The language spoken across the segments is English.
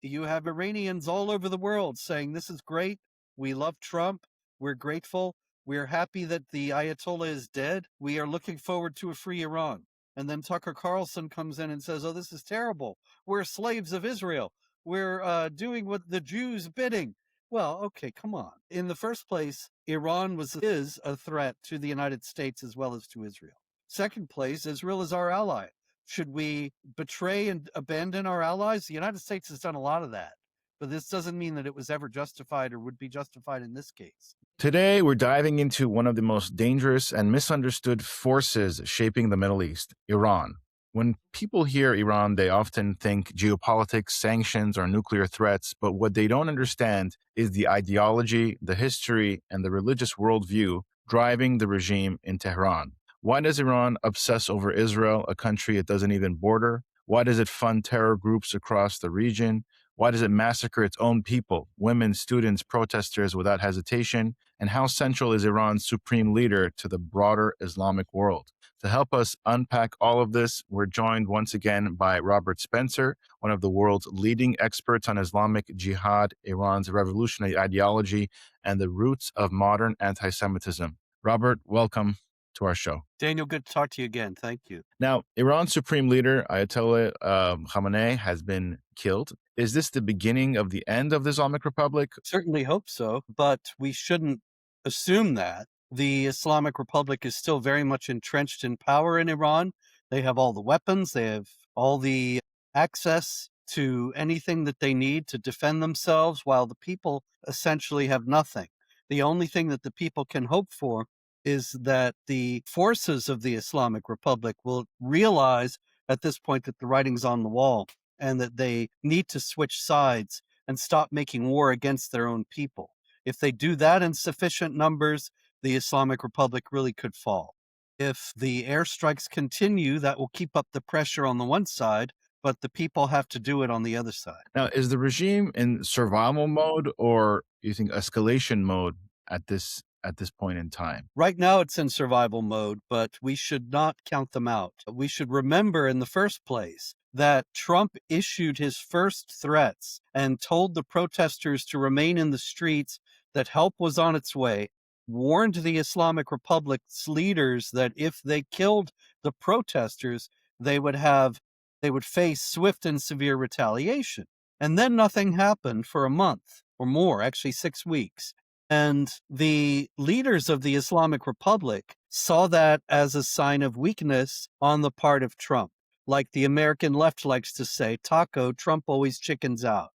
You have Iranians all over the world saying, this is great. We love Trump. We're grateful. We're happy that the Ayatollah is dead. We are looking forward to a free Iran. And then Tucker Carlson comes in and says, oh, this is terrible. We're slaves of Israel. We're doing what the Jews bidding. Well, okay, come on. In the first place, Iran is a threat to the United States as well as to Israel. Second place, Israel is our ally. Should we betray and abandon our allies? The United States has done a lot of that, but this doesn't mean that it was ever justified or would be justified in this case. Today, we're diving into one of the most dangerous and misunderstood forces shaping the Middle East, Iran. When people hear Iran, they often think geopolitics, sanctions, or nuclear threats, but what they don't understand is the ideology, the history, and the religious worldview driving the regime in Tehran. Why does Iran obsess over Israel, a country it doesn't even border? Why does it fund terror groups across the region? Why does it massacre its own people, women, students, protesters without hesitation? And how central is Iran's supreme leader to the broader Islamic world? To help us unpack all of this, we're joined once again by Robert Spencer, one of the world's leading experts on Islamic jihad, Iran's revolutionary ideology, and the roots of modern anti-Semitism. Robert, welcome to our show. Daniel, good to talk to you again. Thank you. Now, Iran's supreme leader, Ayatollah Khamenei, has been killed. Is this the beginning of the end of the Islamic Republic? Certainly hope so, but we shouldn't assume that. The Islamic Republic is still very much entrenched in power in Iran. They have all the weapons, they have all the access to anything that they need to defend themselves, while the people essentially have nothing. The only thing that the people can hope for is that the forces of the Islamic Republic will realize at this point that the writing's on the wall and that they need to switch sides and stop making war against their own people. If they do that in sufficient numbers, the Islamic Republic really could fall. If the airstrikes continue, that will keep up the pressure on the one side, but the people have to do it on the other side. Now, is the regime in survival mode or you think escalation mode at this point in time? Right now it's in survival mode, but we should not count them out. We should remember in the first place that Trump issued his first threats and told the protesters to remain in the streets, that help was on its way, warned the Islamic Republic's leaders that if they killed the protesters, they would face swift and severe retaliation. And then nothing happened for a month or more, actually 6 weeks. And the leaders of the Islamic Republic saw that as a sign of weakness on the part of Trump. Like the American left likes to say, taco, Trump always chickens out.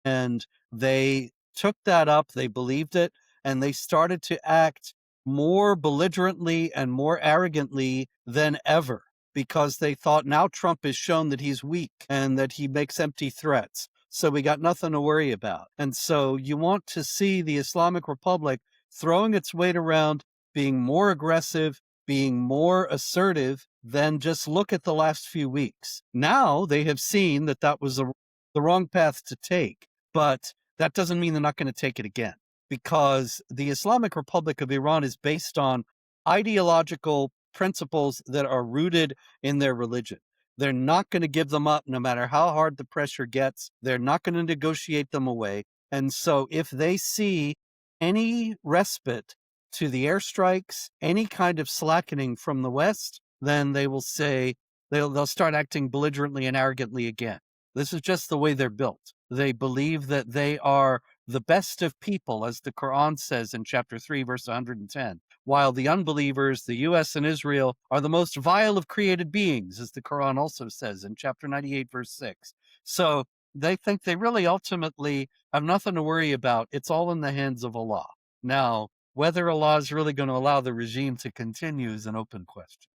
And they took that up, they believed it, and they started to act more belligerently and more arrogantly than ever, because they thought now Trump has shown that he's weak and that he makes empty threats. So we got nothing to worry about. And so you want to see the Islamic Republic throwing its weight around, being more aggressive, being more assertive than just look at the last few weeks. Now they have seen that that was the wrong path to take, but that doesn't mean they're not going to take it again, because the Islamic Republic of Iran is based on ideological principles that are rooted in their religion. They're not going to give them up no matter how hard the pressure gets. They're not going to negotiate them away. And so if they see any respite to the airstrikes, any kind of slackening from the West, then they will say, they'll start acting belligerently and arrogantly again. This is just the way they're built. They believe that they are the best of people, as the Quran says in chapter 3, verse 110, while the unbelievers, the U.S. and Israel, are the most vile of created beings, as the Quran also says in chapter 98, verse 6. So they think they really ultimately have nothing to worry about. It's all in the hands of Allah. Now, whether Allah is really going to allow the regime to continue is an open question.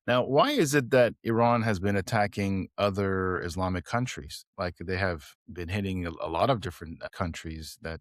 Now, why is it that Iran has been attacking other Islamic countries? Like they have been hitting a lot of different countries that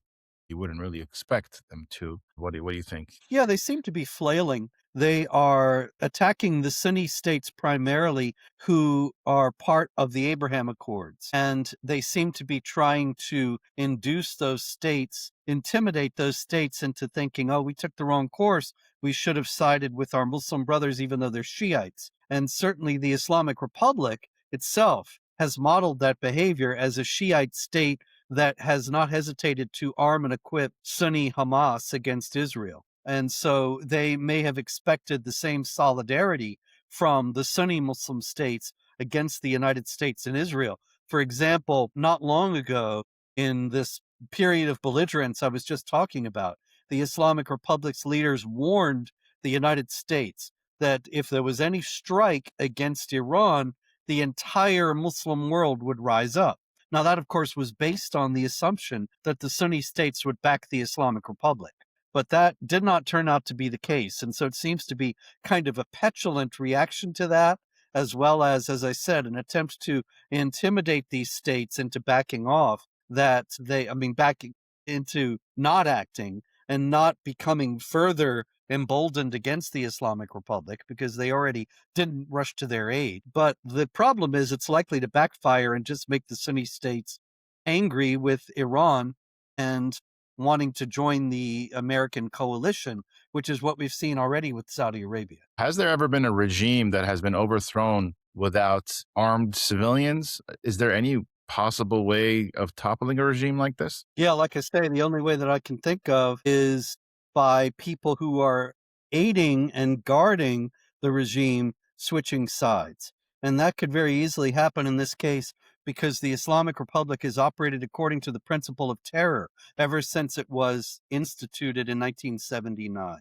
you wouldn't really expect them to. What do you think? Yeah, they seem to be flailing. They are attacking the Sunni states primarily, who are part of the Abraham Accords. And they seem to be trying to induce those states, intimidate those states into thinking, oh, we took the wrong course. We should have sided with our Muslim brothers, even though they're Shiites. And certainly the Islamic Republic itself has modeled that behavior as a Shiite state that has not hesitated to arm and equip Sunni Hamas against Israel. And so they may have expected the same solidarity from the Sunni Muslim states against the United States and Israel. For example, not long ago, in this period of belligerence I was just talking about, the Islamic Republic's leaders warned the United States that if there was any strike against Iran, the entire Muslim world would rise up. Now, that, of course, was based on the assumption that the Sunni states would back the Islamic Republic. But that did not turn out to be the case. And so it seems to be kind of a petulant reaction to that, as well as I said, an attempt to intimidate these states into backing off, backing into not acting and not becoming further emboldened against the Islamic Republic because they already didn't rush to their aid. But the problem is it's likely to backfire and just make the Sunni states angry with Iran and wanting to join the American coalition, which is what we've seen already with Saudi Arabia. Has there ever been a regime that has been overthrown without armed civilians? Is there any possible way of toppling a regime like this? Yeah, like I say, the only way that I can think of is by people who are aiding and guarding the regime switching sides. And that could very easily happen in this case because the Islamic Republic has operated according to the principle of terror ever since it was instituted in 1979.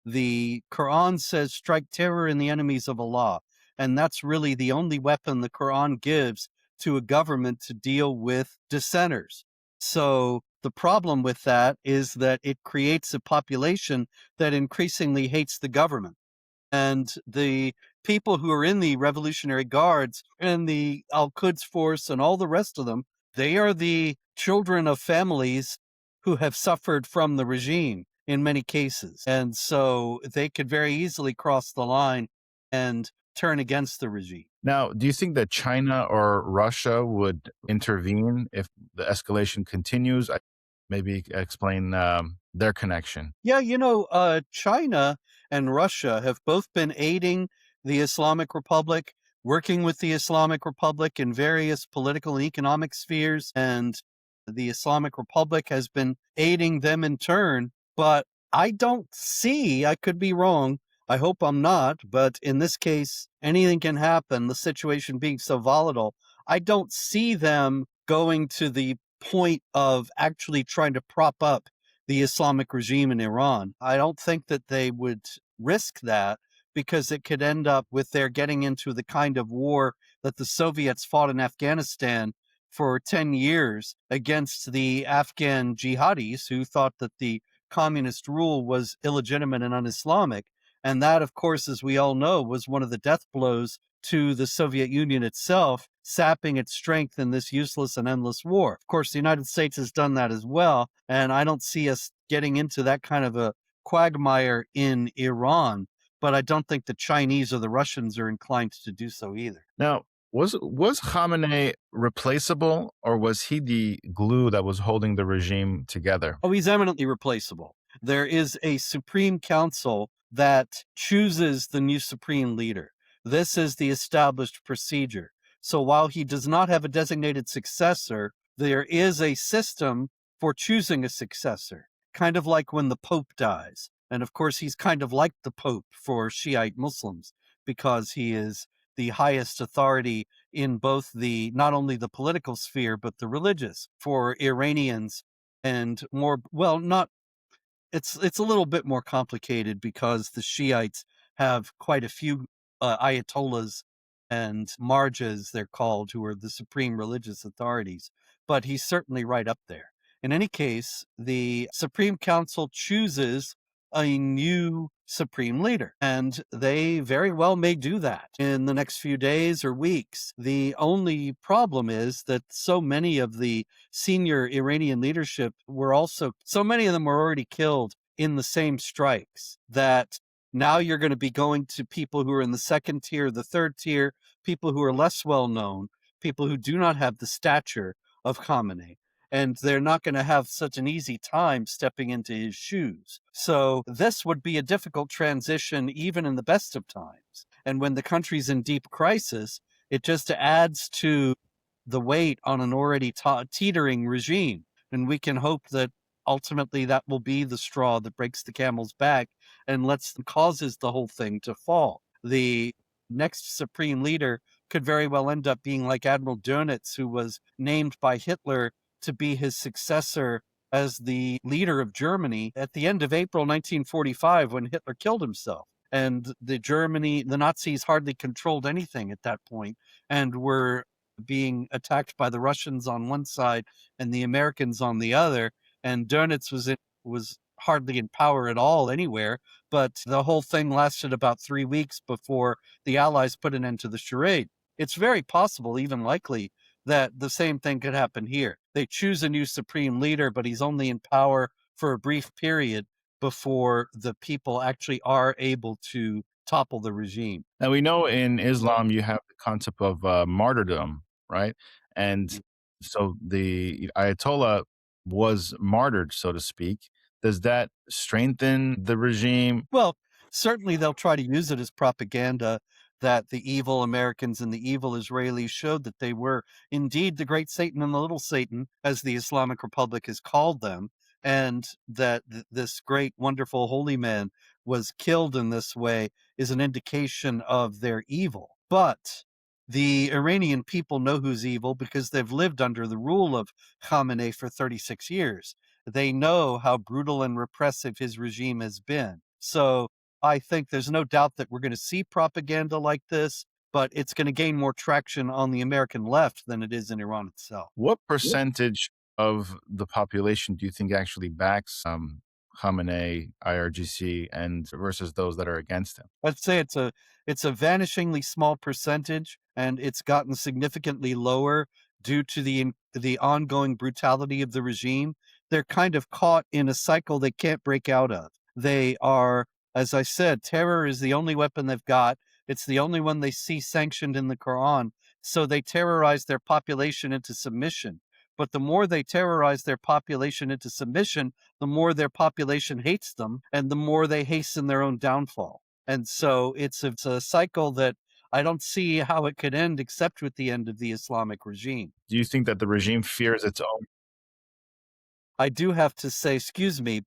The Quran says, strike terror in the enemies of Allah. And that's really the only weapon the Quran gives to a government to deal with dissenters. So the problem with that is that it creates a population that increasingly hates the government. And the people who are in the Revolutionary Guards and the Al-Quds Force and all the rest of them, they are the children of families who have suffered from the regime in many cases. And so they could very easily cross the line and turn against the regime. Now, do you think that China or Russia would intervene if the escalation continues? Maybe explain their connection. Yeah, China and Russia have both been aiding the Islamic Republic, working with the Islamic Republic in various political and economic spheres, and the Islamic Republic has been aiding them in turn. But I could be wrong, I hope I'm not, but in this case, anything can happen, the situation being so volatile. I don't see them going to the point of actually trying to prop up the Islamic regime in Iran. I don't think that they would risk that because it could end up with their getting into the kind of war that the Soviets fought in Afghanistan for 10 years against the Afghan jihadis who thought that the communist rule was illegitimate and un-Islamic. And that, of course, as we all know, was one of the death blows to the Soviet Union itself, sapping its strength in this useless and endless war. Of course, the United States has done that as well, and I don't see us getting into that kind of a quagmire in Iran, but I don't think the Chinese or the Russians are inclined to do so either. Now, was Khamenei replaceable, or was he the glue that was holding the regime together? Oh, he's eminently replaceable. There is a Supreme Council that chooses the new supreme leader. This is the established procedure. So while he does not have a designated successor, there is a system for choosing a successor, kind of like when the Pope dies. And of course, he's kind of like the Pope for Shiite Muslims because he is the highest authority in both not only the political sphere, but the religious for Iranians and it's a little bit more complicated because the Shiites have quite a few ayatollahs and marjas, they're called, who are the supreme religious authorities. But he's certainly right up there. In any case, the Supreme Council chooses a new supreme leader, and they very well may do that in the next few days or weeks. The only problem is that so many of the senior Iranian leadership so many of them were already killed in the same strikes that now you're going to be going to people who are in the second tier, the third tier, people who are less well known, people who do not have the stature of Khamenei. And they're not going to have such an easy time stepping into his shoes. So this would be a difficult transition even in the best of times. And when the country's in deep crisis, it just adds to the weight on an already teetering regime. And we can hope that ultimately that will be the straw that breaks the camel's back and causes the whole thing to fall. The next supreme leader could very well end up being like Admiral Dönitz, who was named by Hitler to be his successor as the leader of Germany at the end of April 1945 when Hitler killed himself. And the Nazis hardly controlled anything at that point and were being attacked by the Russians on one side and the Americans on the other. And Dönitz was hardly in power at all anywhere. But the whole thing lasted about 3 weeks before the Allies put an end to the charade. It's very possible, even likely, that the same thing could happen here. They choose a new supreme leader, but he's only in power for a brief period before the people actually are able to topple the regime. Now, we know in Islam you have the concept of martyrdom, right? And so the Ayatollah was martyred, so to speak. Does that strengthen the regime? Well, certainly they'll try to use it as propaganda that the evil Americans and the evil Israelis showed that they were indeed the great Satan and the little Satan, as the Islamic Republic has called them, and that this great, wonderful holy man was killed in this way is an indication of their evil. But the Iranian people know who's evil because they've lived under the rule of Khamenei for 36 years. They know how brutal and repressive his regime has been. So I think there's no doubt that we're going to see propaganda like this, but it's going to gain more traction on the American left than it is in Iran itself. What percentage of the population do you think actually backs Khamenei, IRGC, and versus those that are against him? I'd say it's a vanishingly small percentage, and it's gotten significantly lower due to the ongoing brutality of the regime. They're kind of caught in a cycle they can't break out of. They are, as I said, terror is the only weapon they've got. It's the only one they see sanctioned in the Quran. So they terrorize their population into submission. But the more they terrorize their population into submission, the more their population hates them and the more they hasten their own downfall. And so it's a cycle that I don't see how it could end except with the end of the Islamic regime. Do you think that the regime fears its own? I do have to say, excuse me,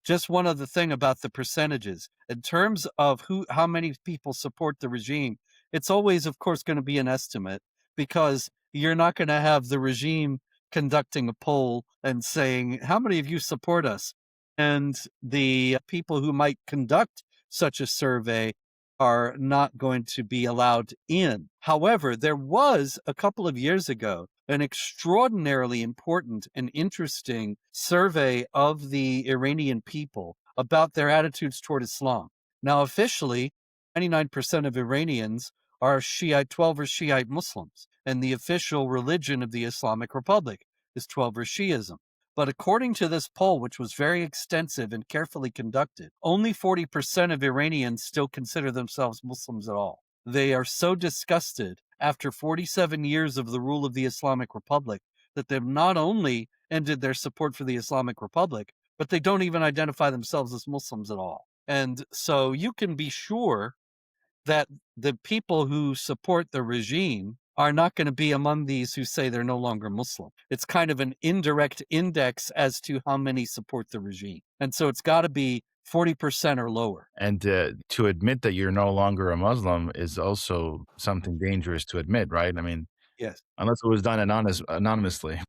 just one other thing about the percentages. In terms of how many people support the regime, it's always, of course, going to be an estimate because you're not going to have the regime conducting a poll and saying, how many of you support us? And the people who might conduct such a survey are not going to be allowed in. However, there was a couple of years ago an extraordinarily important and interesting survey of the Iranian people about their attitudes toward Islam. Now, officially, 99% of Iranians are Shiite, 12 or Shiite Muslims, and the official religion of the Islamic Republic is 12 or Shiism. But according to this poll, which was very extensive and carefully conducted, only 40% of Iranians still consider themselves Muslims at all. They are so disgusted after 47 years of the rule of the Islamic Republic that they've not only ended their support for the Islamic Republic, but they don't even identify themselves as Muslims at all. And so you can be sure that the people who support the regime are not going to be among these who say they're no longer Muslim. It's kind of an indirect index as to how many support the regime. And so it's got to be 40% or lower. And to admit that you're no longer a Muslim is also something dangerous to admit, right? I mean, Yes. unless it was done anonymously.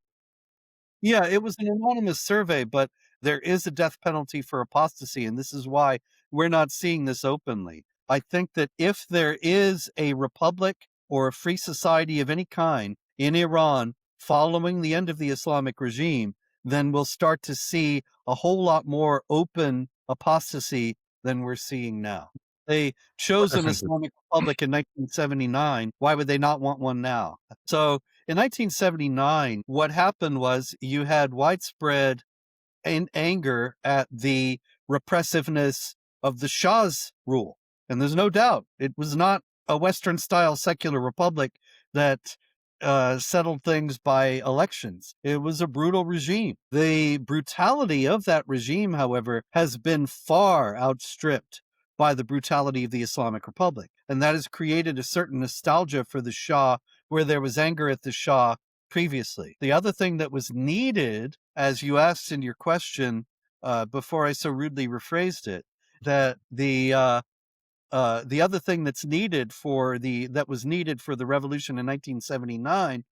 Yeah, it was an anonymous survey, but there is a death penalty for apostasy, and this is why we're not seeing this openly. I think that if there is a republic or a free society of any kind in Iran following the end of the Islamic regime, then we'll start to see a whole lot more open apostasy than we're seeing now. They chose an Definitely. Islamic Republic in 1979. Why would they not want one now? So in 1979, what happened was you had widespread anger at the repressiveness of the Shah's rule. And there's no doubt it was not a Western style secular republic that settled things by elections. It was a brutal regime. The brutality of that regime, however, has been far outstripped by the brutality of the Islamic Republic. And that has created a certain nostalgia for the Shah, where there was anger at the Shah previously. The other thing that was needed, as you asked in your question, before I so rudely rephrased it, that the other thing that was needed for the revolution in 1979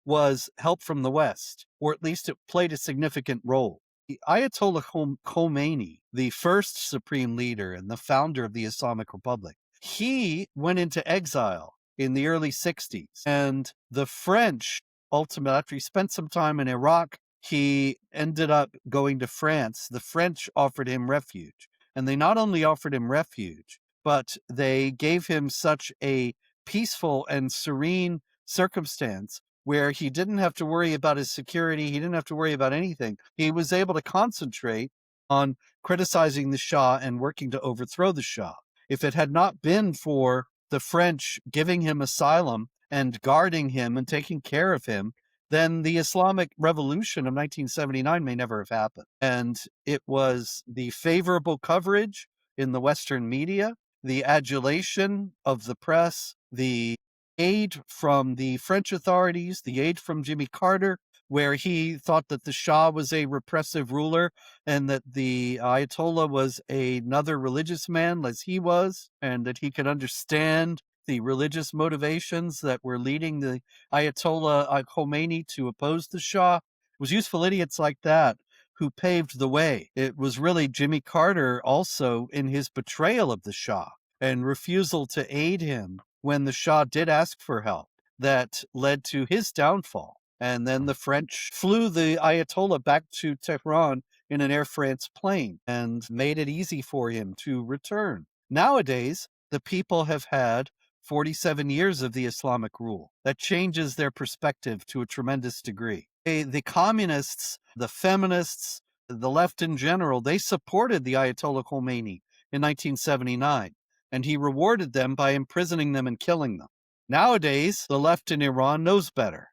was help from the West, or at least it played a significant role. The Ayatollah Khomeini, the first supreme leader and the founder of the Islamic Republic, he went into exile in the early 60s. And the French, ultimately, after he spent some time in Iraq, he ended up going to France. The French offered him refuge. And they not only offered him refuge, but they gave him such a peaceful and serene circumstance where he didn't have to worry about his security. He didn't have to worry about anything. He was able to concentrate on criticizing the Shah and working to overthrow the Shah. If it had not been for the French giving him asylum and guarding him and taking care of him, then the Islamic Revolution of 1979 may never have happened. And it was the favorable coverage in the Western media, the adulation of the press, the aid from the French authorities, the aid from Jimmy Carter, where he thought that the Shah was a repressive ruler and that the Ayatollah was another religious man as he was, and that he could understand the religious motivations that were leading the Ayatollah Khomeini to oppose the Shah. It was useful idiots like that who paved the way. It was really Jimmy Carter also in his betrayal of the Shah and refusal to aid him when the Shah did ask for help that led to his downfall. And then the French flew the Ayatollah back to Tehran in an Air France plane and made it easy for him to return. Nowadays, the people have had 47 years of the Islamic rule. That changes their perspective to a tremendous degree. The communists, the feminists, the left in general, they supported the Ayatollah Khomeini in 1979, and he rewarded them by imprisoning them and killing them. Nowadays, the left in Iran knows better,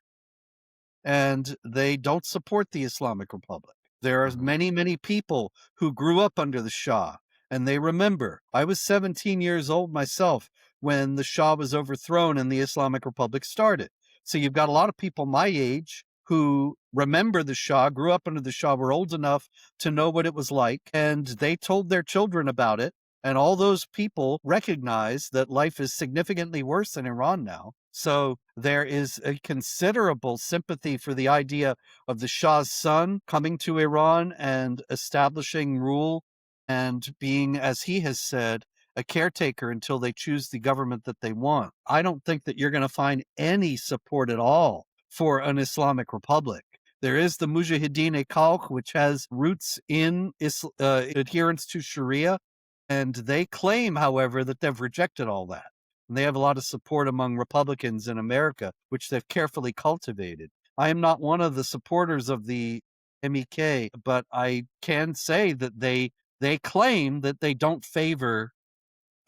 and they don't support the Islamic Republic. There are many, many people who grew up under the Shah, and they remember. I was 17 years old myself when the Shah was overthrown and the Islamic Republic started. So you've got a lot of people my age who remember the Shah, grew up under the Shah, were old enough to know what it was like, and they told their children about it. And all those people recognize that life is significantly worse in Iran now. So there is a considerable sympathy for the idea of the Shah's son coming to Iran and establishing rule and being, as he has said, a caretaker until they choose the government that they want. I don't think that you're going to find any support at all for an Islamic Republic. There is the Mujahideen-e-Khalq, which has roots in adherence to Sharia, and they claim, however, that they've rejected all that. And they have a lot of support among Republicans in America, which they've carefully cultivated. I am not one of the supporters of the MEK, but I can say that they claim that they don't favor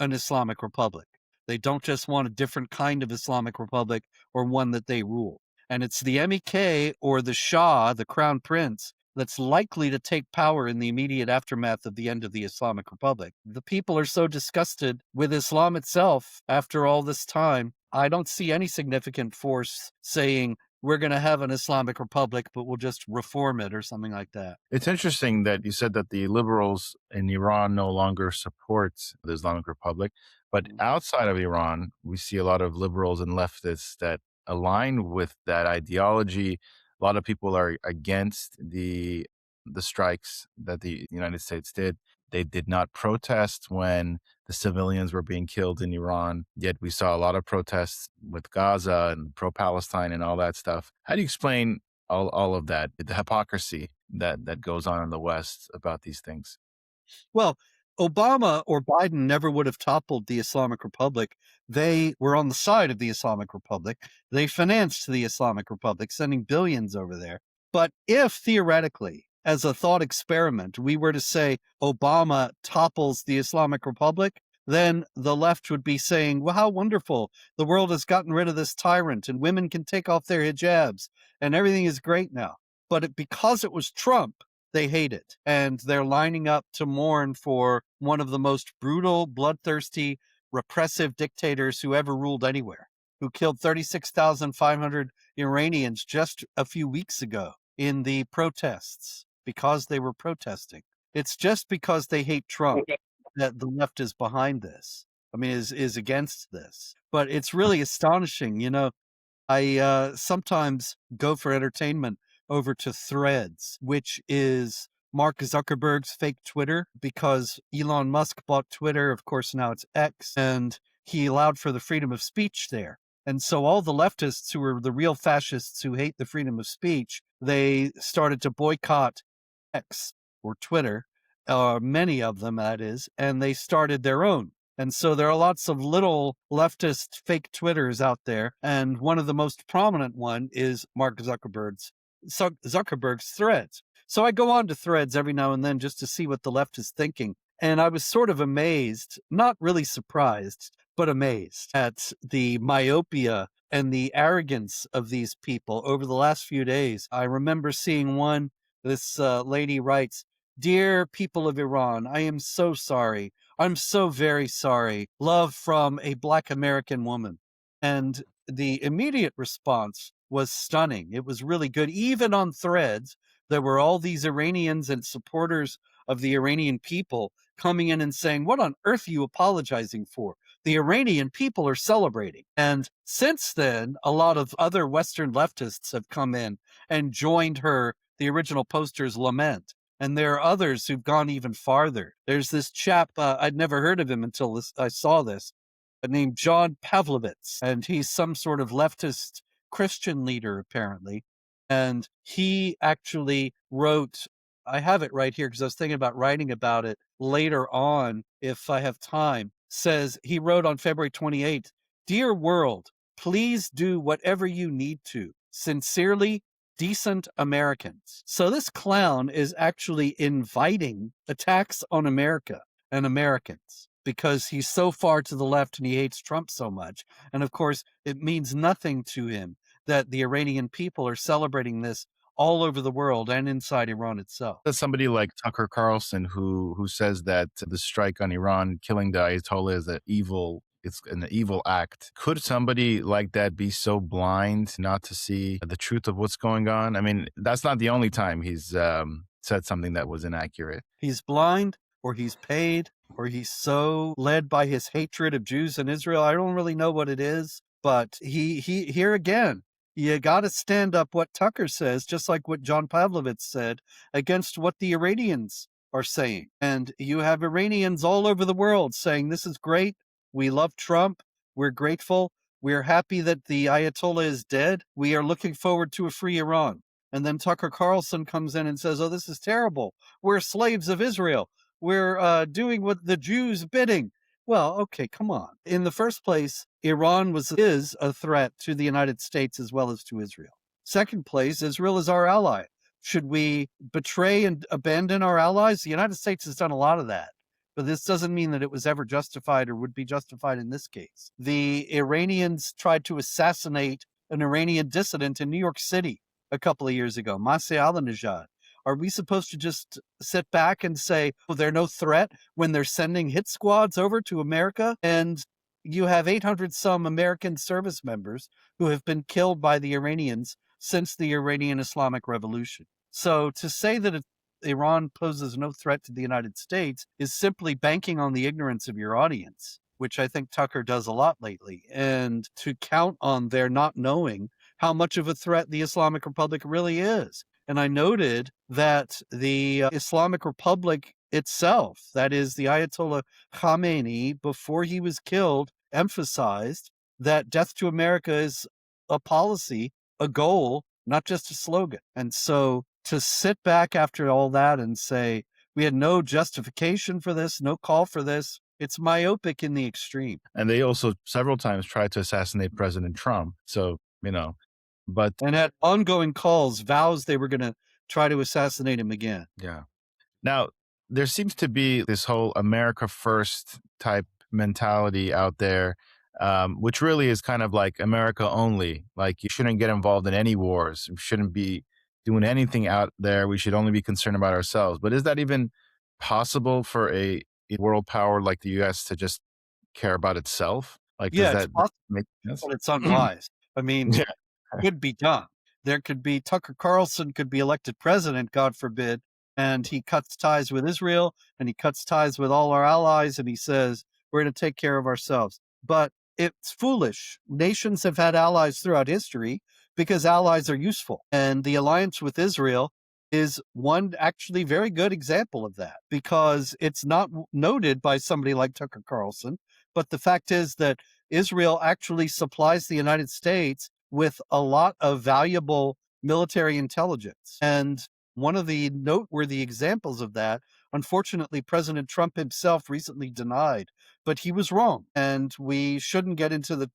an Islamic Republic. They don't just want a different kind of Islamic Republic or one that they rule. And it's the MEK or the Shah, the Crown Prince, that's likely to take power in the immediate aftermath of the end of the Islamic Republic. The people are so disgusted with Islam itself after all this time. I don't see any significant force saying we're going to have an Islamic Republic, but we'll just reform it or something like that. It's interesting that you said that the liberals in Iran no longer support the Islamic Republic, but outside of Iran, we see a lot of liberals and leftists that align with that ideology. A lot of people are against the strikes that the United States did. They did not protest when the civilians were being killed in Iran, yet we saw a lot of protests with Gaza and pro-Palestine and all that stuff. How do you explain all of that, the hypocrisy that goes on in the West about these things? Well, Obama or Biden never would have toppled the Islamic Republic. They were on the side of the Islamic Republic. They financed the Islamic Republic, sending billions over there. But if theoretically, as a thought experiment, we were to say Obama topples the Islamic Republic, then the left would be saying, well, how wonderful. The world has gotten rid of this tyrant and women can take off their hijabs and everything is great now. But because it was Trump, they hate it. And they're lining up to mourn for one of the most brutal, bloodthirsty, repressive dictators who ever ruled anywhere. who killed 36,500 Iranians just a few weeks ago in the protests because they were protesting. It's just because they hate Trump that the left is behind this. I mean, is against this. But it's really astonishing. I sometimes go for entertainment over to Threads, which is Mark Zuckerberg's fake Twitter, because Elon Musk bought Twitter. Of course, now it's X, and he allowed for the freedom of speech there. And so all the leftists who are the real fascists who hate the freedom of speech, they started to boycott X or Twitter, many of them, that is, and they started their own. And so there are lots of little leftist fake Twitters out there. And one of the most prominent one is Mark Zuckerberg's Threads. So I go on to Threads every now and then just to see what the left is thinking. And I was sort of amazed, not really surprised, but amazed at the myopia and the arrogance of these people over the last few days. I remember seeing one, this lady writes, "Dear people of Iran, I am so sorry. I'm so very sorry. Love from a Black American woman." And the immediate response was stunning. It was really good. Even on Threads, there were all these Iranians and supporters of the Iranian people coming in and saying, "What on earth are you apologizing for? The Iranian people are celebrating." And since then, a lot of other Western leftists have come in and joined her, the original poster's lament. And there are others who've gone even farther. There's this chap, I'd never heard of him until I saw this, named John Pavlovitz, and he's some sort of leftist Christian leader, apparently. And he actually wrote, I have it right here because I was thinking about writing about it later on if I have time, says he wrote on February 28th, "Dear world, please do whatever you need to. Sincerely, decent Americans." So this clown is actually inviting attacks on America and Americans because he's so far to the left and he hates Trump so much. And of course, it means nothing to him that the Iranian people are celebrating this all over the world and inside Iran itself. There's somebody like Tucker Carlson who says that the strike on Iran, killing the Ayatollah, is it's an evil act. Could somebody like that be so blind not to see the truth of what's going on? I mean, that's not the only time he's said something that was inaccurate. He's blind, or he's paid, or he's so led by his hatred of Jews in Israel. I don't really know what it is, but he here again, you got to stand up what Tucker says, just like what John Pavlovitz said, against what the Iranians are saying. And you have Iranians all over the world saying, "This is great. We love Trump. We're grateful. We're happy that the Ayatollah is dead. We are looking forward to a free Iran." And then Tucker Carlson comes in and says, "Oh, this is terrible. We're slaves of Israel. We're doing what the Jews bidding." Well, okay, come on. In the first place, Iran is a threat to the United States as well as to Israel. Second place, Israel is our ally. Should we betray and abandon our allies? The United States has done a lot of that, but this doesn't mean that it was ever justified or would be justified in this case. The Iranians tried to assassinate an Iranian dissident in New York City a couple of years ago, Masih Alinejad. Are we supposed to just sit back and say, "Oh, they're no threat," when they're sending hit squads over to America? And you have 800 some American service members who have been killed by the Iranians since the Iranian Islamic Revolution. So to say that Iran poses no threat to the United States is simply banking on the ignorance of your audience, which I think Tucker does a lot lately, and to count on their not knowing how much of a threat the Islamic Republic really is. And I noted that the Islamic Republic itself, that is the Ayatollah Khamenei, before he was killed, emphasized that death to America is a policy, a goal, not just a slogan. And so to sit back after all that and say, we had no justification for this, no call for this, it's myopic in the extreme. And they also several times tried to assassinate President Trump. So, but and had ongoing calls, vows they were going to try to assassinate him again. Yeah. Now, there seems to be this whole America first type mentality out there, which really is kind of like America only. Like, you shouldn't get involved in any wars. We shouldn't be doing anything out there. We should only be concerned about ourselves. But is that even possible for a world power like the U.S. to just care about itself? Like, does Yeah, it's that possible, make sense? but it's unwise. I mean, Yeah. could be done. There could be Tucker Carlson could be elected president, God forbid, and he cuts ties with Israel and he cuts ties with all our allies and he says, we're going to take care of ourselves. But it's foolish. Nations have had allies throughout history because allies are useful. And the alliance with Israel is one actually very good example of that because it's not noted by somebody like Tucker Carlson. But the fact is that Israel actually supplies the United States with a lot of valuable military intelligence. And one of the noteworthy examples of that, unfortunately, President Trump himself recently denied, but he was wrong. And we shouldn't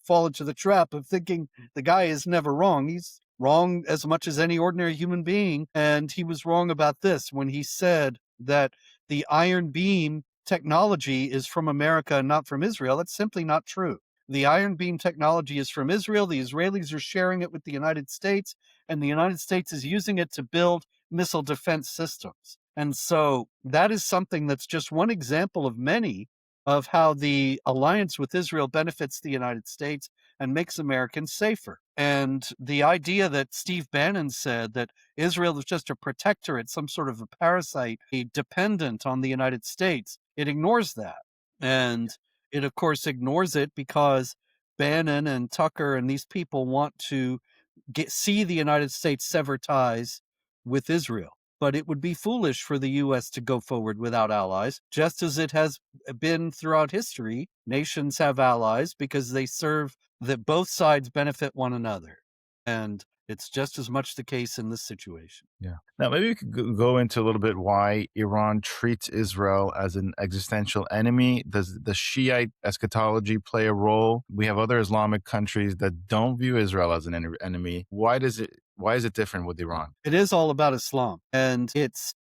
fall into the trap of thinking the guy is never wrong. He's wrong as much as any ordinary human being. And he was wrong about this when he said that the iron beam technology is from America and not from Israel. That's simply not true. The iron beam technology is from Israel. The Israelis are sharing it with the United States, and the United States is using it to build missile defense systems. And so that is something that's just one example of many of how the alliance with Israel benefits the United States and makes Americans safer. And the idea that Steve Bannon said that Israel is just a protectorate, some sort of a parasite, a dependent on the United States, it ignores that. And it, of course, ignores it because Bannon and Tucker and these people want to see the United States sever ties with Israel. But it would be foolish for the U.S. to go forward without allies, just as it has been throughout history. Nations have allies because they serve that both sides benefit one another. And it's just as much the case in this situation. Yeah. Now, maybe you could go into a little bit why Iran treats Israel as an existential enemy. Does the Shiite eschatology play a role? We have other Islamic countries that don't view Israel as an enemy. Why is it different with Iran? It is all about Islam, and it's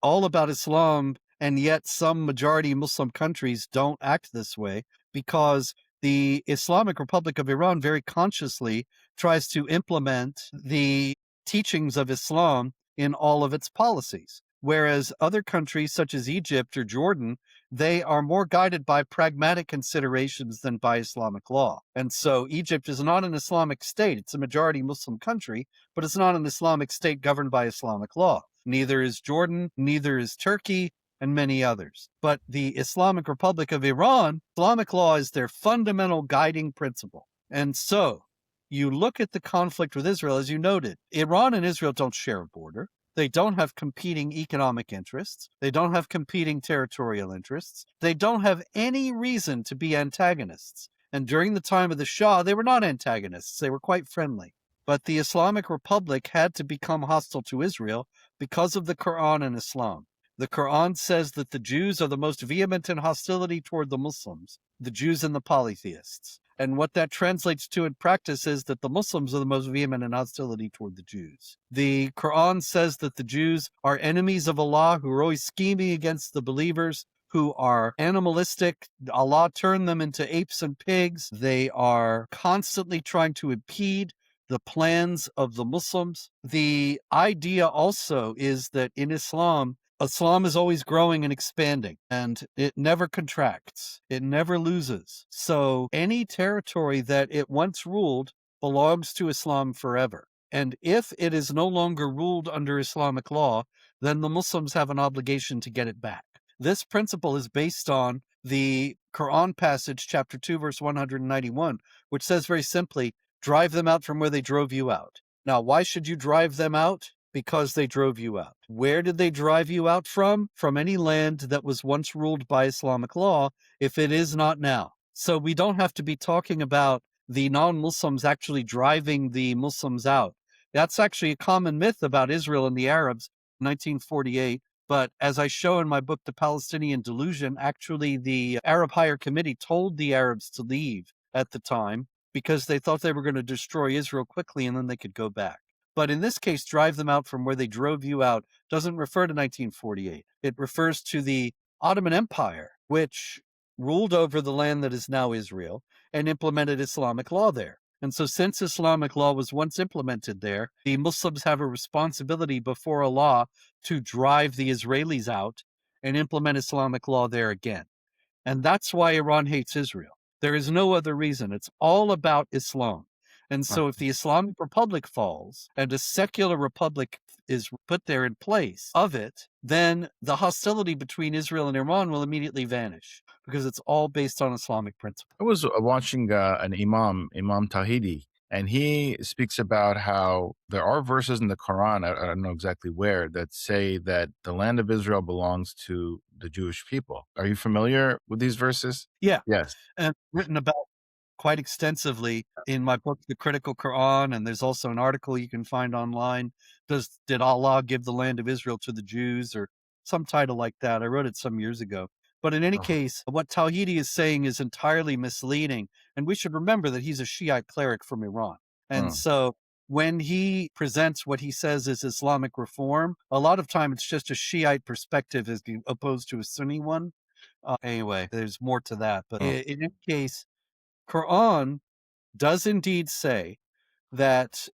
all about Islam, and yet some majority Muslim countries don't act this way because the Islamic Republic of Iran very consciously tries to implement the teachings of Islam in all of its policies. Whereas other countries such as Egypt or Jordan, they are more guided by pragmatic considerations than by Islamic law. And so Egypt is not an Islamic state. It's a majority Muslim country, but it's not an Islamic state governed by Islamic law. Neither is Jordan, neither is Turkey, and many others. But the Islamic Republic of Iran, Islamic law is their fundamental guiding principle. And so you look at the conflict with Israel, as you noted, Iran and Israel don't share a border. They don't have competing economic interests. They don't have competing territorial interests. They don't have any reason to be antagonists. And during the time of the Shah, they were not antagonists. They were quite friendly. But the Islamic Republic had to become hostile to Israel because of the Quran and Islam. The Quran says that the Jews are the most vehement in hostility toward the Muslims, the Jews and the polytheists. And what that translates to in practice is that the Muslims are the most vehement in hostility toward the Jews. The Quran says that the Jews are enemies of Allah who are always scheming against the believers, who are animalistic. Allah turned them into apes and pigs. They are constantly trying to impede the plans of the Muslims. The idea also is that in Islam is always growing and expanding, and it never contracts. It never loses. So any territory that it once ruled belongs to Islam forever. And if it is no longer ruled under Islamic law, then the Muslims have an obligation to get it back. This principle is based on the Quran passage, chapter 2, verse 191, which says very simply, drive them out from where they drove you out. Now, why should you drive them out? Because they drove you out. Where did they drive you out from? From any land that was once ruled by Islamic law, if it is not now. So we don't have to be talking about the non-Muslims actually driving the Muslims out. That's actually a common myth about Israel and the Arabs in 1948. But as I show in my book, The Palestinian Delusion, actually the Arab Higher Committee told the Arabs to leave at the time because they thought they were going to destroy Israel quickly and then they could go back. But in this case, drive them out from where they drove you out doesn't refer to 1948. It refers to the Ottoman Empire, which ruled over the land that is now Israel and implemented Islamic law there. And so since Islamic law was once implemented there, the Muslims have a responsibility before Allah to drive the Israelis out and implement Islamic law there again. And that's why Iran hates Israel. There is no other reason. It's all about Islam. And Right. so if the Islamic Republic falls and a secular republic is put there in place of it, then the hostility between Israel and Iran will immediately vanish because it's all based on Islamic principles. I was watching an Imam Tawhidi, and he speaks about how there are verses in the Quran, I don't know exactly where, that say that the land of Israel belongs to the Jewish people. Are you familiar with these verses? Yeah. Yes. And written about quite extensively in my book, The Critical Quran, and there's also an article you can find online. Did Allah give the land of Israel to the Jews, or some title like that? I wrote it some years ago. But in any Oh. case, what Tawhidi is saying is entirely misleading, and we should remember that he's a Shiite cleric from Iran. And Hmm. so when he presents what he says is Islamic reform, a lot of time it's just a Shiite perspective as opposed to a Sunni one. Anyway, there's more to that. But Oh. in any case, Quran does indeed say that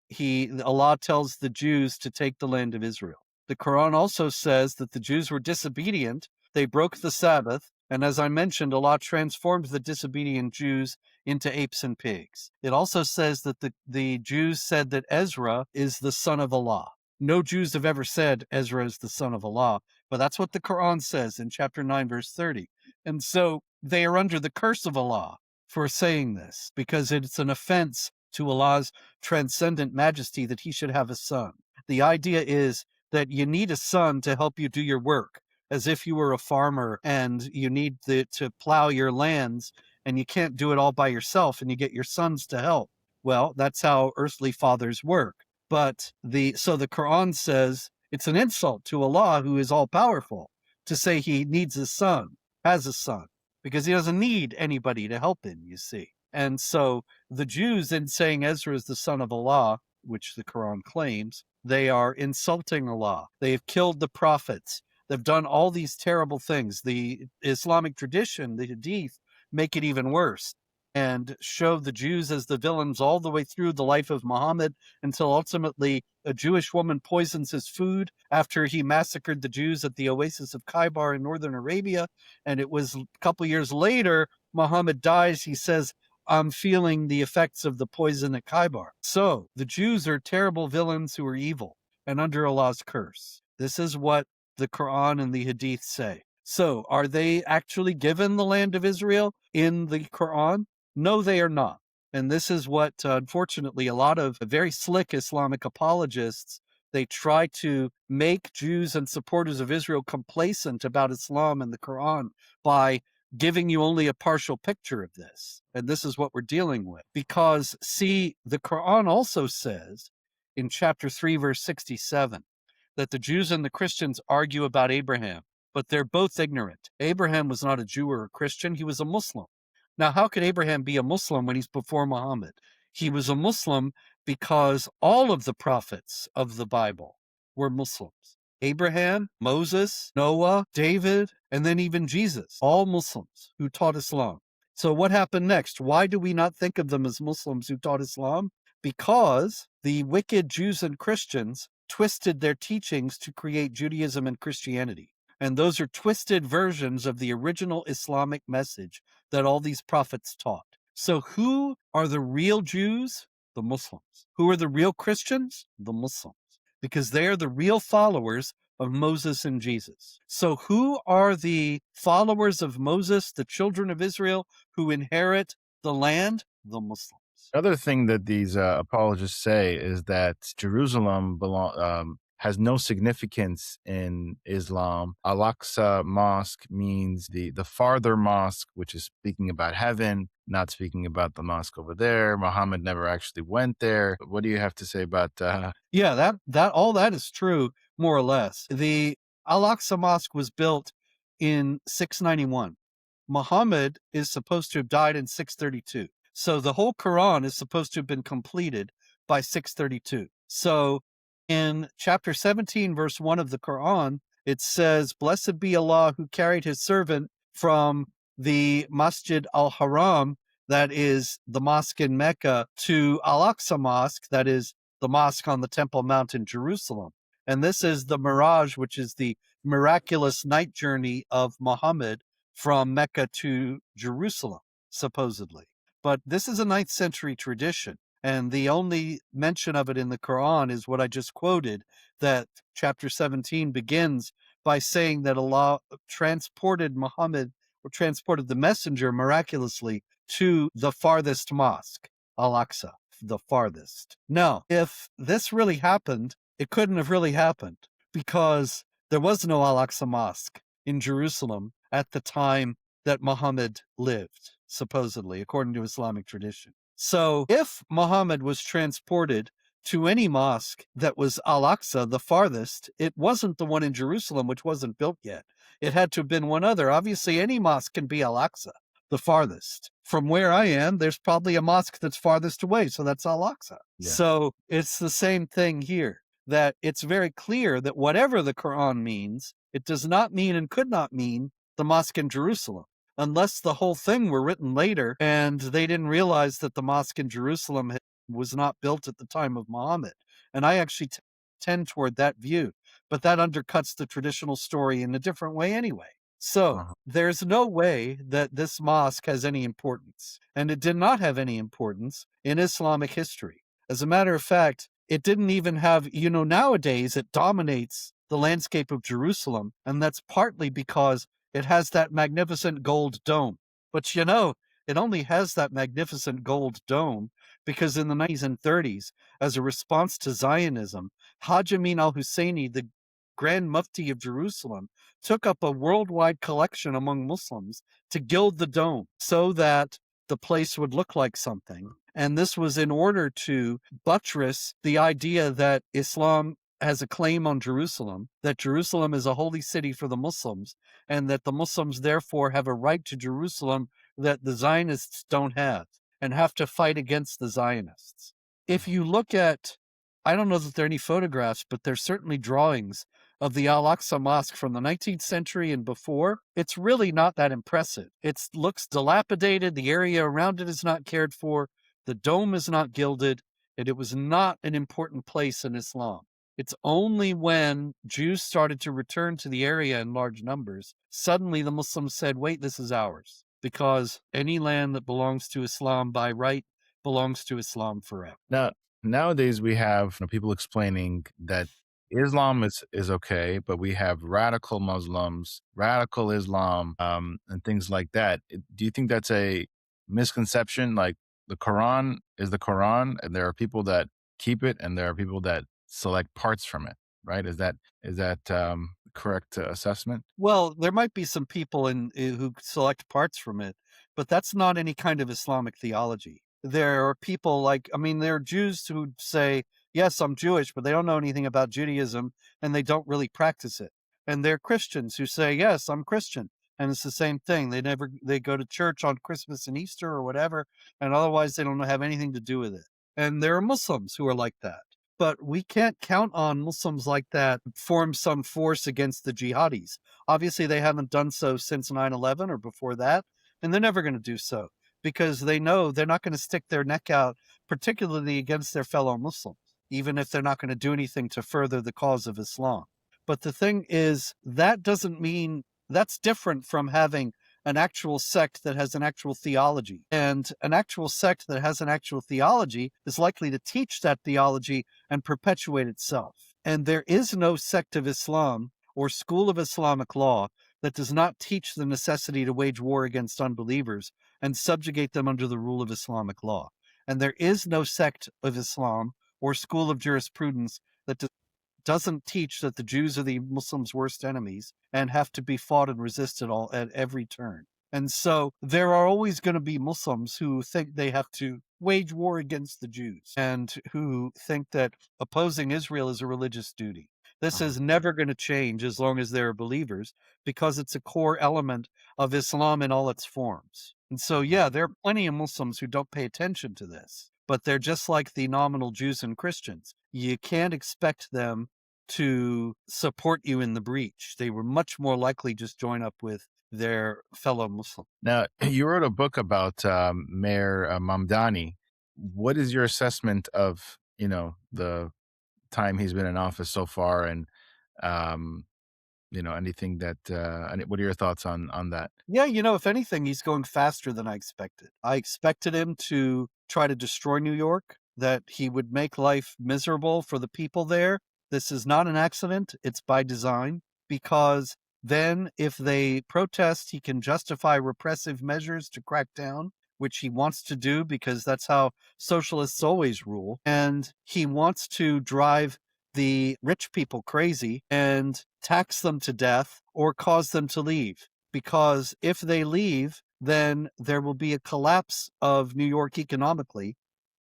Allah tells the Jews to take the land of Israel. The Quran also says that the Jews were disobedient. They broke the Sabbath. And as I mentioned, Allah transformed the disobedient Jews into apes and pigs. It also says that the Jews said that Ezra is the son of Allah. No Jews have ever said Ezra is the son of Allah, but that's what the Quran says in chapter 9, verse 30. And so they are under the curse of Allah for saying this, because it's an offense to Allah's transcendent majesty that he should have a son. The idea is that you need a son to help you do your work, as if you were a farmer and you need to plow your lands, and you can't do it all by yourself, and you get your sons to help. Well, that's how earthly fathers work. But the Quran says it's an insult to Allah, who is all powerful, to say he needs a son, has a son, because he doesn't need anybody to help him, you see. And so the Jews, in saying Ezra is the son of Allah, which the Quran claims, they are insulting Allah. They have killed the prophets. They've done all these terrible things. The Islamic tradition, the Hadith, make it even worse and show the Jews as the villains all the way through the life of Muhammad, until ultimately a Jewish woman poisons his food after he massacred the Jews at the oasis of Khaybar in northern Arabia. And it was a couple years later, Muhammad dies. He says, I'm feeling the effects of the poison at Khaybar. So the Jews are terrible villains who are evil and under Allah's curse. This is what the Quran and the Hadith say. So are they actually given the land of Israel in the Quran? No, they are not. And this is what, unfortunately, a lot of very slick Islamic apologists, they try to make Jews and supporters of Israel complacent about Islam and the Quran by giving you only a partial picture of this. And this is what we're dealing with. Because, see, the Quran also says in chapter 3, verse 67, that the Jews and the Christians argue about Abraham, but they're both ignorant. Abraham was not a Jew or a Christian, he was a Muslim. Now, how could Abraham be a Muslim when he's before Muhammad? He was a Muslim because all of the prophets of the Bible were Muslims. Abraham, Moses, Noah, David, and then even Jesus, all Muslims who taught Islam. So what happened next? Why do we not think of them as Muslims who taught Islam? Because the wicked Jews and Christians twisted their teachings to create Judaism and Christianity. And those are twisted versions of the original Islamic message that all these prophets taught. So who are the real Jews? The Muslims. Who are the real Christians? The Muslims. Because they are the real followers of Moses and Jesus. So who are the followers of Moses, the children of Israel, who inherit the land? The Muslims. Other thing that these apologists say is that Jerusalem has no significance in Islam. Al-Aqsa mosque means the farther mosque, which is speaking about heaven, not speaking about the mosque over there. Muhammad never actually went there. What do you have to say about Yeah, that all that is true, more or less. The Al-Aqsa Mosque was built in 691. Muhammad is supposed to have died in 632. So the whole Quran is supposed to have been completed by 632. So in chapter 17, verse 1 of the Quran, it says, Blessed be Allah who carried his servant from the Masjid al-Haram, that is the mosque in Mecca, to Al-Aqsa Mosque, that is the mosque on the Temple Mount in Jerusalem. And this is the Miraj, which is the miraculous night journey of Muhammad from Mecca to Jerusalem. supposedly. But this is a ninth century tradition. And the only mention of it in the Quran is what I just quoted, that chapter 17 begins by saying that Allah transported Muhammad or transported the messenger miraculously to the farthest mosque, Al-Aqsa, the farthest. Now, if this really happened, it couldn't have really happened because there was no Al-Aqsa mosque in Jerusalem at the time that Muhammad lived, supposedly, according to Islamic tradition. So if Muhammad was transported to any mosque that was Al-Aqsa, the farthest, it wasn't the one in Jerusalem, which wasn't built yet. It had to have been one other. Obviously, any mosque can be Al-Aqsa, the farthest. From where I am, there's probably a mosque that's farthest away, so that's Al-Aqsa. Yeah. So it's the same thing here, that it's very clear that whatever the Quran means, it does not mean and could not mean the mosque in Jerusalem, unless the whole thing were written later and they didn't realize that the mosque in Jerusalem was not built at the time of Muhammad. And I actually tend toward that view, but that undercuts the traditional story in a different way anyway. So there's no way that this mosque has any importance, and it did not have any importance in Islamic history. As a matter of fact, it didn't even have, nowadays it dominates the landscape of Jerusalem, and that's partly because it has that magnificent gold dome. But it only has that magnificent gold dome because in the 1920s and 30s, as a response to Zionism, Haj Amin al-Husseini, the Grand Mufti of Jerusalem, took up a worldwide collection among Muslims to gild the dome so that the place would look like something. And this was in order to buttress the idea that Islam has a claim on Jerusalem, that Jerusalem is a holy city for the Muslims, and that the Muslims therefore have a right to Jerusalem that the Zionists don't have and have to fight against the Zionists. If you look at, I don't know that there are any photographs, but there's certainly drawings of the Al-Aqsa Mosque from the 19th century and before. It's really not that impressive. It looks dilapidated. The area around it is not cared for. The dome is not gilded, and it was not an important place in Islam. It's only when Jews started to return to the area in large numbers, suddenly the Muslims said, wait, this is ours, because any land that belongs to Islam by right belongs to Islam forever. Now, nowadays we have people explaining that Islam is okay, but we have radical Muslims, radical Islam, and things like that. Do you think that's a misconception? Like the Quran is the Quran, and there are people that keep it, and there are people that select parts from it, right? Is that correct assessment? Well, there might be some people who select parts from it, but that's not any kind of Islamic theology. There are people there are Jews who say, yes, I'm Jewish, but they don't know anything about Judaism and they don't really practice it. And there are Christians who say, yes, I'm Christian. And it's the same thing. They go to church on Christmas and Easter or whatever, and otherwise they don't have anything to do with it. And there are Muslims who are like that. But we can't count on Muslims like that form some force against the jihadis. Obviously, they haven't done so since 9/11 or before that, and they're never going to do so because they know they're not going to stick their neck out, particularly against their fellow Muslims, even if they're not going to do anything to further the cause of Islam. But the thing is, that doesn't mean that's different from having an actual sect that has an actual theology. And an actual sect that has an actual theology is likely to teach that theology and perpetuate itself. And there is no sect of Islam or school of Islamic law that does not teach the necessity to wage war against unbelievers and subjugate them under the rule of Islamic law. And there is no sect of Islam or school of jurisprudence that doesn't teach that the Jews are the Muslims' worst enemies and have to be fought and resisted at every turn. And so there are always going to be Muslims who think they have to wage war against the Jews and who think that opposing Israel is a religious duty. This is never going to change as long as there are believers because it's a core element of Islam in all its forms. And so, yeah, there are plenty of Muslims who don't pay attention to this, but they're just like the nominal Jews and Christians. You can't expect them to support you in the breach. They were much more likely just join up with their fellow Muslim. Now, you wrote a book about Mayor Mamdani. What is your assessment of, the time he's been in office so far, and anything that, what are your thoughts on that? Yeah, if anything, he's going faster than I expected. I expected him to try to destroy New York, that he would make life miserable for the people there. This is not an accident, it's by design, because then if they protest, he can justify repressive measures to crack down, which he wants to do because that's how socialists always rule. And he wants to drive the rich people crazy and tax them to death or cause them to leave, because if they leave, then there will be a collapse of New York economically.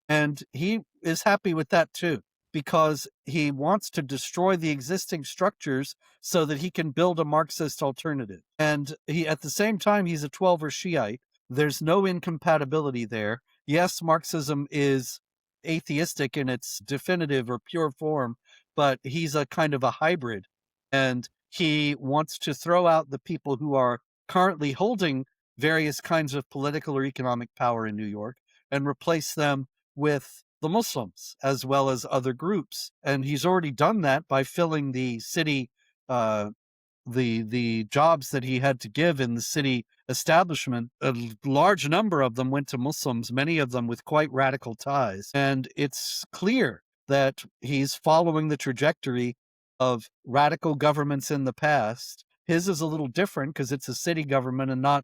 And he is happy with that too, because he wants to destroy the existing structures so that he can build a Marxist alternative. And at the same time, he's a 12er Shiite. There's no incompatibility there. Yes, Marxism is atheistic in its definitive or pure form, but he's a kind of a hybrid. And he wants to throw out the people who are currently holding various kinds of political or economic power in New York and replace them with the Muslims as well as other groups. And he's already done that by filling the city, the jobs that he had to give in the city establishment. A large number of them went to Muslims, many of them with quite radical ties. And it's clear that he's following the trajectory of radical governments in the past. His is a little different because it's a city government and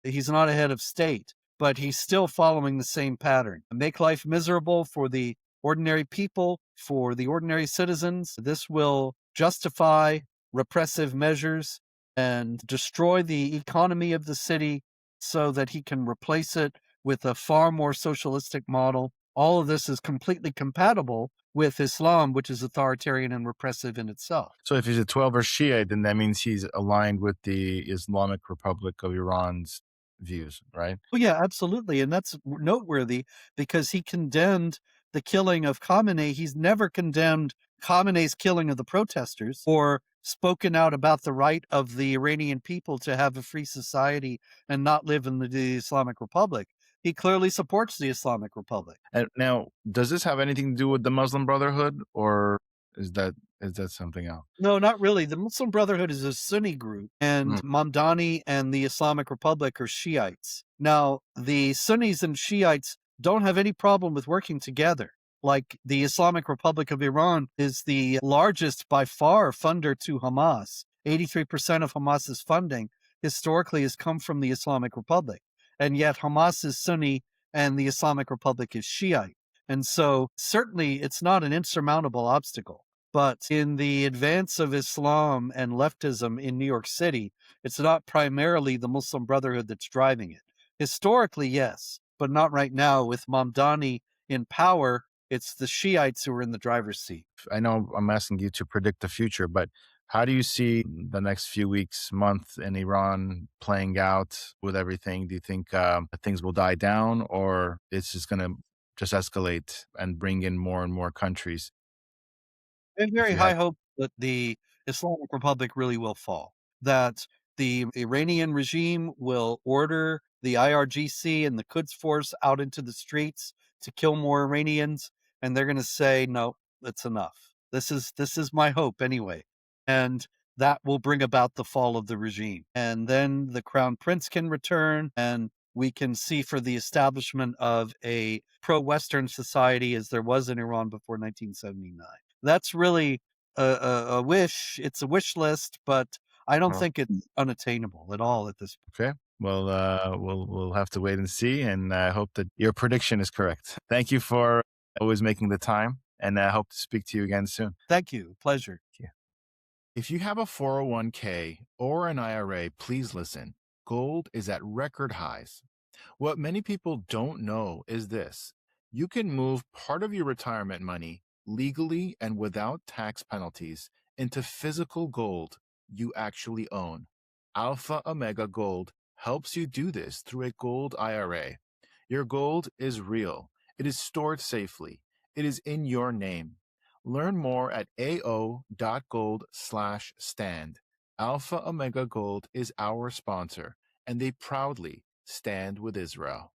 he's not a head of state, but he's still following the same pattern. Make life miserable for the ordinary people, for the ordinary citizens. This will justify repressive measures and destroy the economy of the city so that he can replace it with a far more socialistic model. All of this is completely compatible with Islam, which is authoritarian and repressive in itself. So if he's a 12er Shiite, then that means he's aligned with the Islamic Republic of Iran's views, right? Oh, yeah, absolutely. And that's noteworthy because he condemned the killing of Khamenei. He's never condemned Khamenei's killing of the protesters or spoken out about the right of the Iranian people to have a free society and not live in the Islamic Republic. He clearly supports the Islamic Republic. And now, does this have anything to do with the Muslim Brotherhood, or is that something else? No, not really. The Muslim Brotherhood is a Sunni group, and Mamdani and the Islamic Republic are Shiites. Now, the Sunnis and Shiites don't have any problem with working together. Like the Islamic Republic of Iran is the largest by far funder to Hamas. 83% of Hamas's funding historically has come from the Islamic Republic. And yet Hamas is Sunni and the Islamic Republic is Shiite. And so certainly it's not an insurmountable obstacle. But in the advance of Islam and leftism in New York City, it's not primarily the Muslim Brotherhood that's driving it. Historically, yes, but not right now. With Mamdani in power, it's the Shiites who are in the driver's seat. I know I'm asking you to predict the future, but how do you see the next few weeks, month in Iran playing out with everything? Do you think things will die down, or it's just going to just escalate and bring in more and more countries? I have If very you high have, hope that the Islamic Republic really will fall, that the Iranian regime will order the IRGC and the Quds Force out into the streets to kill more Iranians, and they're going to say, no, that's enough. This is my hope anyway. And that will bring about the fall of the regime. And then the crown prince can return, and we can see for the establishment of a pro-Western society as there was in Iran before 1979. That's really a wish. It's a wish list, but I don't think it's unattainable at all at this point. okay. Well, we'll have to wait and see, and I hope that your prediction is correct. Thank you for always making the time, and I hope to speak to you again soon. Thank you. Pleasure. Yeah. If you have a 401k or an IRA, please listen. Gold is at record highs. What many people don't know is this: you can move part of your retirement money legally and without tax penalties into physical gold you actually own. Alpha Omega Gold helps you do this through a gold IRA. Your gold is real. It is stored safely. It is in your name. Learn more at ao.gold/stand. Alpha Omega Gold is our sponsor, and they proudly stand with Israel.